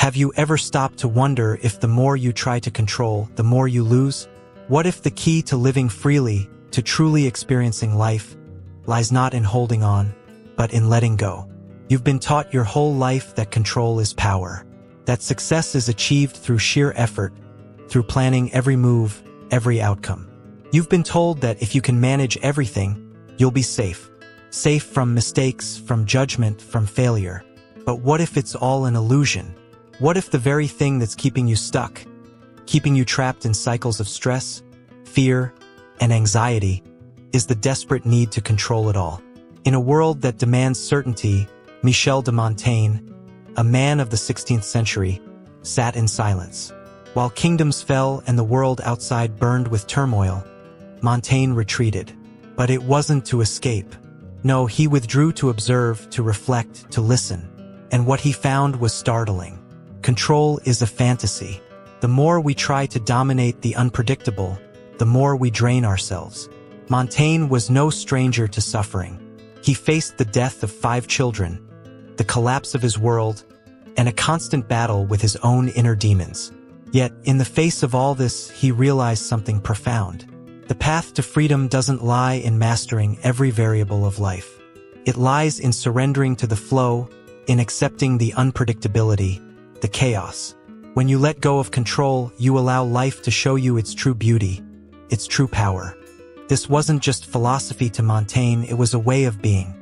Have you ever stopped to wonder if the more you try to control, the more you lose? What if the key to living freely, to truly experiencing life, lies not in holding on, but in letting go? You've been taught your whole life that control is power, that success is achieved through sheer effort, through planning every move, every outcome. You've been told that if you can manage everything, you'll be safe. Safe from mistakes, from judgment, from failure. But what if it's all an illusion? What if the very thing that's keeping you stuck, keeping you trapped in cycles of stress, fear, and anxiety, is the desperate need to control it all? In a world that demands certainty, Michel de Montaigne, a man of the 16th century, sat in silence. While kingdoms fell and the world outside burned with turmoil, Montaigne retreated. But it wasn't to escape. No, he withdrew to observe, to reflect, to listen. And what he found was startling. Control is a fantasy. The more we try to dominate the unpredictable, the more we drain ourselves. Montaigne was no stranger to suffering. He faced the death of 5 children, the collapse of his world, and a constant battle with his own inner demons. Yet, in the face of all this, he realized something profound. The path to freedom doesn't lie in mastering every variable of life. It lies in surrendering to the flow, in accepting the unpredictability, the chaos. When you let go of control, you allow life to show you its true beauty, its true power. This wasn't just philosophy to Montaigne, it was a way of being.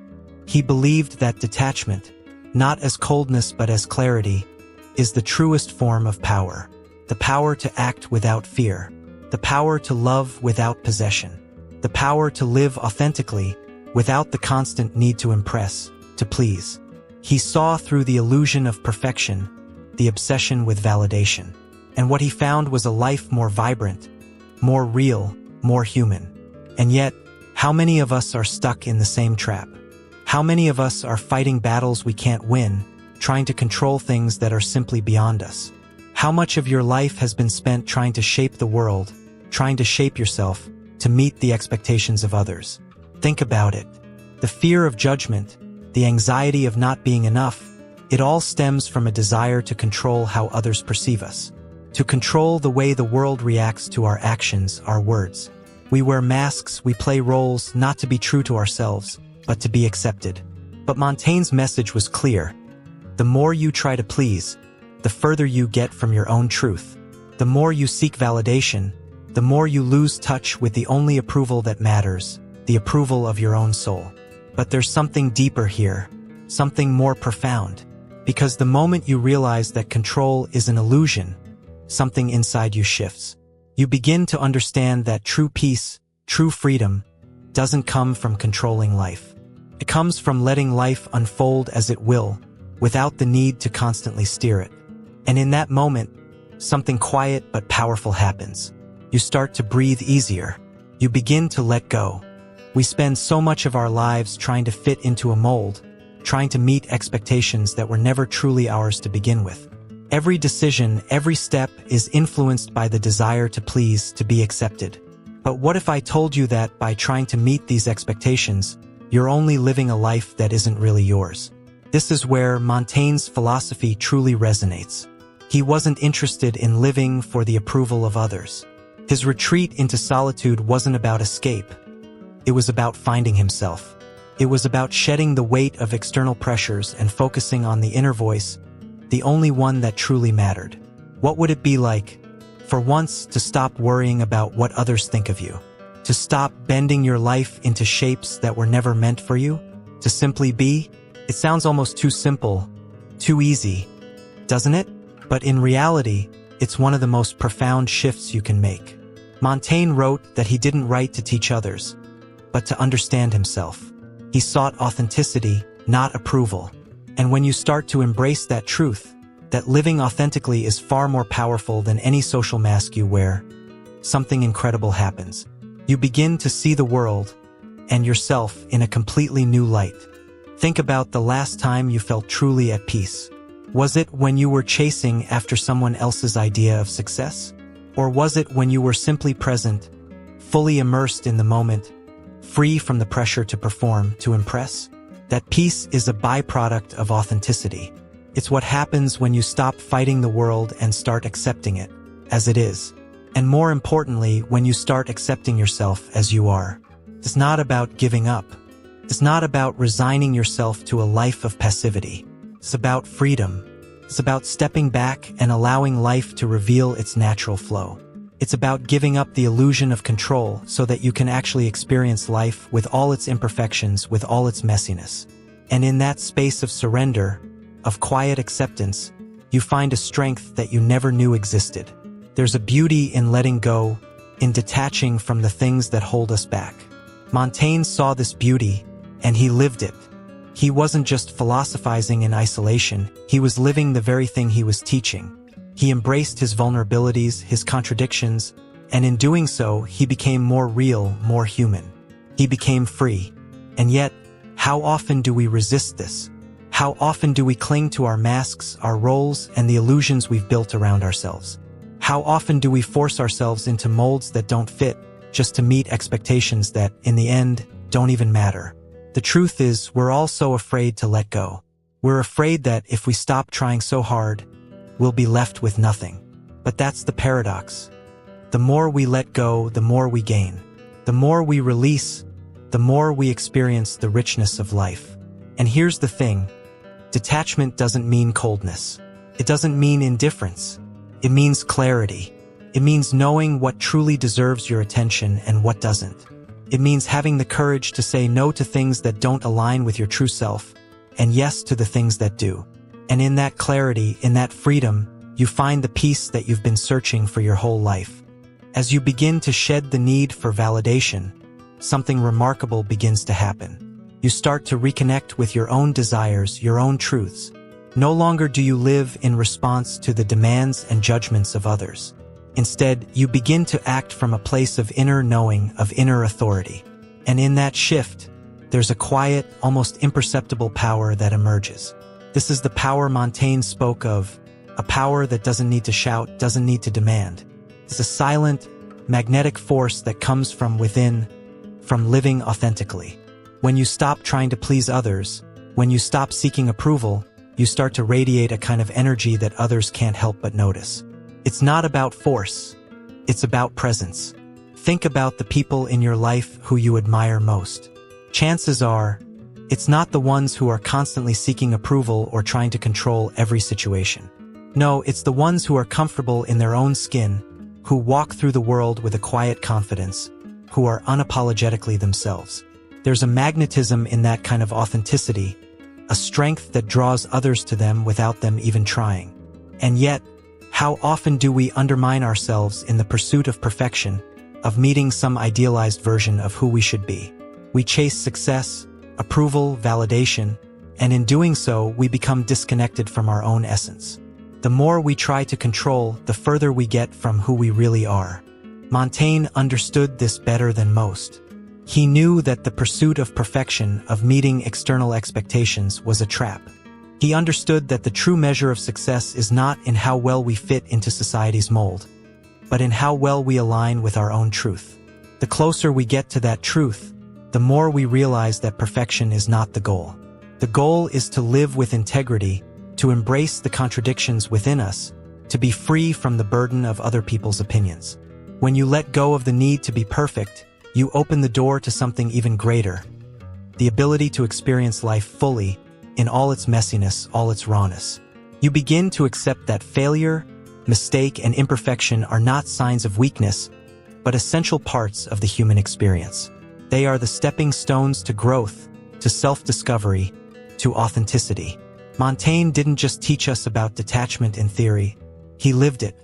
He believed that detachment, not as coldness but as clarity, is the truest form of power. The power to act without fear. The power to love without possession. The power to live authentically, without the constant need to impress, to please. He saw through the illusion of perfection, the obsession with validation. And what he found was a life more vibrant, more real, more human. And yet, how many of us are stuck in the same trap? How many of us are fighting battles we can't win, trying to control things that are simply beyond us? How much of your life has been spent trying to shape the world, trying to shape yourself, to meet the expectations of others? Think about it. The fear of judgment, the anxiety of not being enough, it all stems from a desire to control how others perceive us, to control the way the world reacts to our actions, our words. We wear masks, we play roles, not to be true to ourselves, but to be accepted. But Montaigne's message was clear. The more you try to please, the further you get from your own truth. The more you seek validation, the more you lose touch with the only approval that matters, the approval of your own soul. But there's something deeper here, something more profound. Because the moment you realize that control is an illusion, something inside you shifts. You begin to understand that true peace, true freedom, doesn't come from controlling life. It comes from letting life unfold as it will, without the need to constantly steer it. And in that moment, something quiet but powerful happens. You start to breathe easier. You begin to let go. We spend so much of our lives trying to fit into a mold, trying to meet expectations that were never truly ours to begin with. Every decision, every step is influenced by the desire to please, to be accepted. But what if I told you that by trying to meet these expectations, you're only living a life that isn't really yours? This is where Montaigne's philosophy truly resonates. He wasn't interested in living for the approval of others. His retreat into solitude wasn't about escape. It was about finding himself. It was about shedding the weight of external pressures and focusing on the inner voice, the only one that truly mattered. What would it be like, for once, to stop worrying about what others think of you? To stop bending your life into shapes that were never meant for you? To simply be? It sounds almost too simple, too easy, doesn't it? But in reality, it's one of the most profound shifts you can make. Montaigne wrote that he didn't write to teach others, but to understand himself. He sought authenticity, not approval. And when you start to embrace that truth, that living authentically is far more powerful than any social mask you wear, something incredible happens. You begin to see the world and yourself in a completely new light. Think about the last time you felt truly at peace. Was it when you were chasing after someone else's idea of success? Or was it when you were simply present, fully immersed in the moment, free from the pressure to perform, to impress? That peace is a byproduct of authenticity. It's what happens when you stop fighting the world and start accepting it as it is. And more importantly, when you start accepting yourself as you are. It's not about giving up. It's not about resigning yourself to a life of passivity. It's about freedom. It's about stepping back and allowing life to reveal its natural flow. It's about giving up the illusion of control so that you can actually experience life with all its imperfections, with all its messiness. And in that space of surrender, of quiet acceptance, you find a strength that you never knew existed. There's a beauty in letting go, in detaching from the things that hold us back. Montaigne saw this beauty, and he lived it. He wasn't just philosophizing in isolation, he was living the very thing he was teaching. He embraced his vulnerabilities, his contradictions, and in doing so, he became more real, more human. He became free. And yet, how often do we resist this? How often do we cling to our masks, our roles, and the illusions we've built around ourselves? How often do we force ourselves into molds that don't fit, just to meet expectations that, in the end, don't even matter? The truth is, we're all so afraid to let go. We're afraid that if we stop trying so hard, we'll be left with nothing. But that's the paradox. The more we let go, the more we gain. The more we release, the more we experience the richness of life. And here's the thing. Detachment doesn't mean coldness. It doesn't mean indifference. It means clarity. It means knowing what truly deserves your attention and what doesn't. It means having the courage to say no to things that don't align with your true self, and yes to the things that do. And in that clarity, in that freedom, you find the peace that you've been searching for your whole life. As you begin to shed the need for validation, something remarkable begins to happen. You start to reconnect with your own desires, your own truths. No longer do you live in response to the demands and judgments of others. Instead, you begin to act from a place of inner knowing, of inner authority. And in that shift, there's a quiet, almost imperceptible power that emerges. This is the power Montaigne spoke of, a power that doesn't need to shout, doesn't need to demand. It's a silent, magnetic force that comes from within, from living authentically. When you stop trying to please others, when you stop seeking approval, you start to radiate a kind of energy that others can't help but notice. It's not about force, it's about presence. Think about the people in your life who you admire most. Chances are, it's not the ones who are constantly seeking approval or trying to control every situation. No, it's the ones who are comfortable in their own skin, who walk through the world with a quiet confidence, who are unapologetically themselves. There's a magnetism in that kind of authenticity, a strength that draws others to them without them even trying. And yet, how often do we undermine ourselves in the pursuit of perfection, of meeting some idealized version of who we should be? We chase success, approval, validation, and in doing so, we become disconnected from our own essence. The more we try to control, the further we get from who we really are. Montaigne understood this better than most. He knew that the pursuit of perfection, of meeting external expectations, was a trap. He understood that the true measure of success is not in how well we fit into society's mold, but in how well we align with our own truth. The closer we get to that truth, the more we realize that perfection is not the goal. The goal is to live with integrity, to embrace the contradictions within us, to be free from the burden of other people's opinions. When you let go of the need to be perfect, you open the door to something even greater, the ability to experience life fully, in all its messiness, all its rawness. You begin to accept that failure, mistake, and imperfection are not signs of weakness, but essential parts of the human experience. They are the stepping stones to growth, to self-discovery, to authenticity. Montaigne didn't just teach us about detachment in theory, he lived it.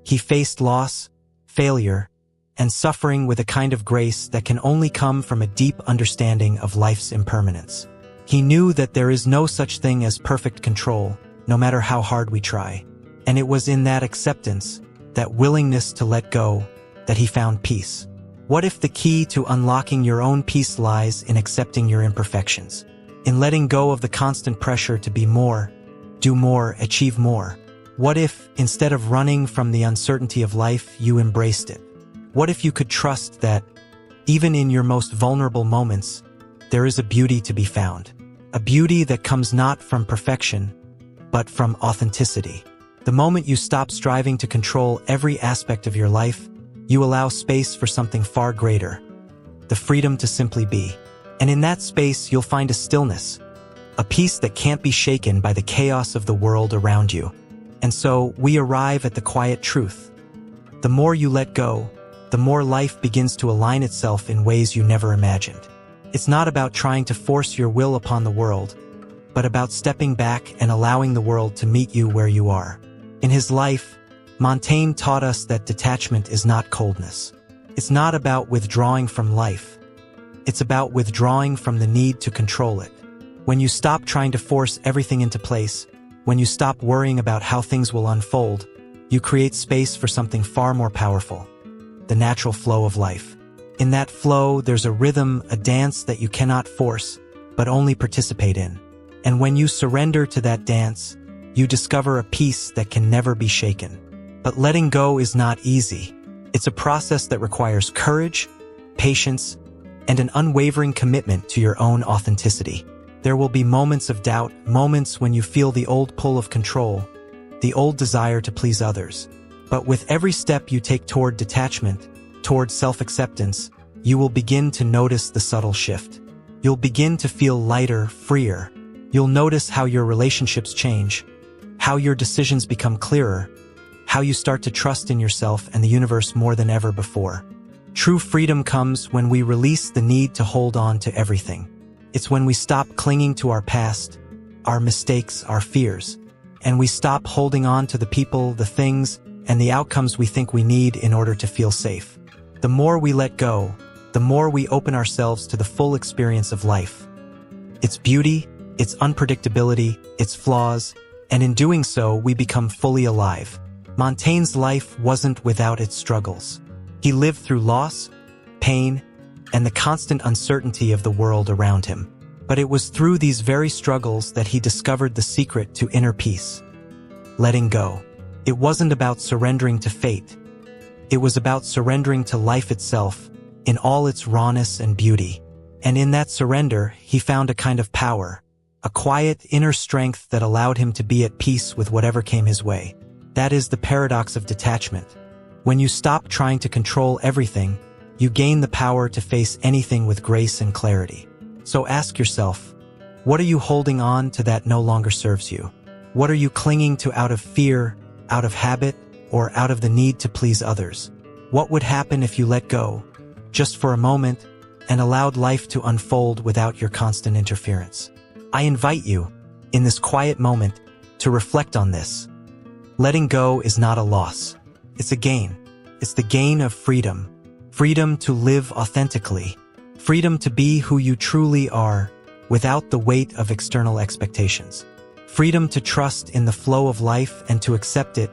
He faced loss, failure, and suffering with a kind of grace that can only come from a deep understanding of life's impermanence. He knew that there is no such thing as perfect control, no matter how hard we try. And it was in that acceptance, that willingness to let go, that he found peace. What if the key to unlocking your own peace lies in accepting your imperfections? In letting go of the constant pressure to be more, do more, achieve more? What if, instead of running from the uncertainty of life, you embraced it? What if you could trust that, even in your most vulnerable moments, there is a beauty to be found? A beauty that comes not from perfection, but from authenticity. The moment you stop striving to control every aspect of your life, you allow space for something far greater, the freedom to simply be. And in that space, you'll find a stillness, a peace that can't be shaken by the chaos of the world around you. And so, we arrive at the quiet truth. The more you let go, the more life begins to align itself in ways you never imagined. It's not about trying to force your will upon the world, but about stepping back and allowing the world to meet you where you are. In his life, Montaigne taught us that detachment is not coldness. It's not about withdrawing from life. It's about withdrawing from the need to control it. When you stop trying to force everything into place, when you stop worrying about how things will unfold, you create space for something far more powerful, the natural flow of life. In that flow, there's a rhythm, a dance that you cannot force, but only participate in. And when you surrender to that dance, you discover a peace that can never be shaken. But letting go is not easy. It's a process that requires courage, patience, and an unwavering commitment to your own authenticity. There will be moments of doubt, moments when you feel the old pull of control, the old desire to please others. But with every step you take toward detachment, toward self-acceptance, you will begin to notice the subtle shift. You'll begin to feel lighter, freer. You'll notice how your relationships change, how your decisions become clearer, how you start to trust in yourself and the universe more than ever before. True freedom comes when we release the need to hold on to everything. It's when we stop clinging to our past, our mistakes, our fears, and we stop holding on to the people, the things, and the outcomes we think we need in order to feel safe. The more we let go, the more we open ourselves to the full experience of life. Its beauty, its unpredictability, its flaws, and in doing so, we become fully alive. Montaigne's life wasn't without its struggles. He lived through loss, pain, and the constant uncertainty of the world around him. But it was through these very struggles that he discovered the secret to inner peace. Letting go. It wasn't about surrendering to fate. It was about surrendering to life itself, in all its rawness and beauty. And in that surrender, he found a kind of power, a quiet inner strength that allowed him to be at peace with whatever came his way. That is the paradox of detachment. When you stop trying to control everything, you gain the power to face anything with grace and clarity. So ask yourself, what are you holding on to that no longer serves you? What are you clinging to out of fear, out of habit, or out of the need to please others? What would happen if you let go, just for a moment, and allowed life to unfold without your constant interference? I invite you, in this quiet moment, to reflect on this. Letting go is not a loss. It's a gain. It's the gain of freedom. Freedom to live authentically. Freedom to be who you truly are, without the weight of external expectations. Freedom to trust in the flow of life and to accept it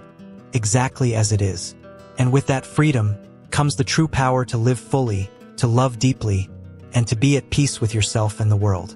exactly as it is. And with that freedom comes the true power to live fully, to love deeply, and to be at peace with yourself and the world.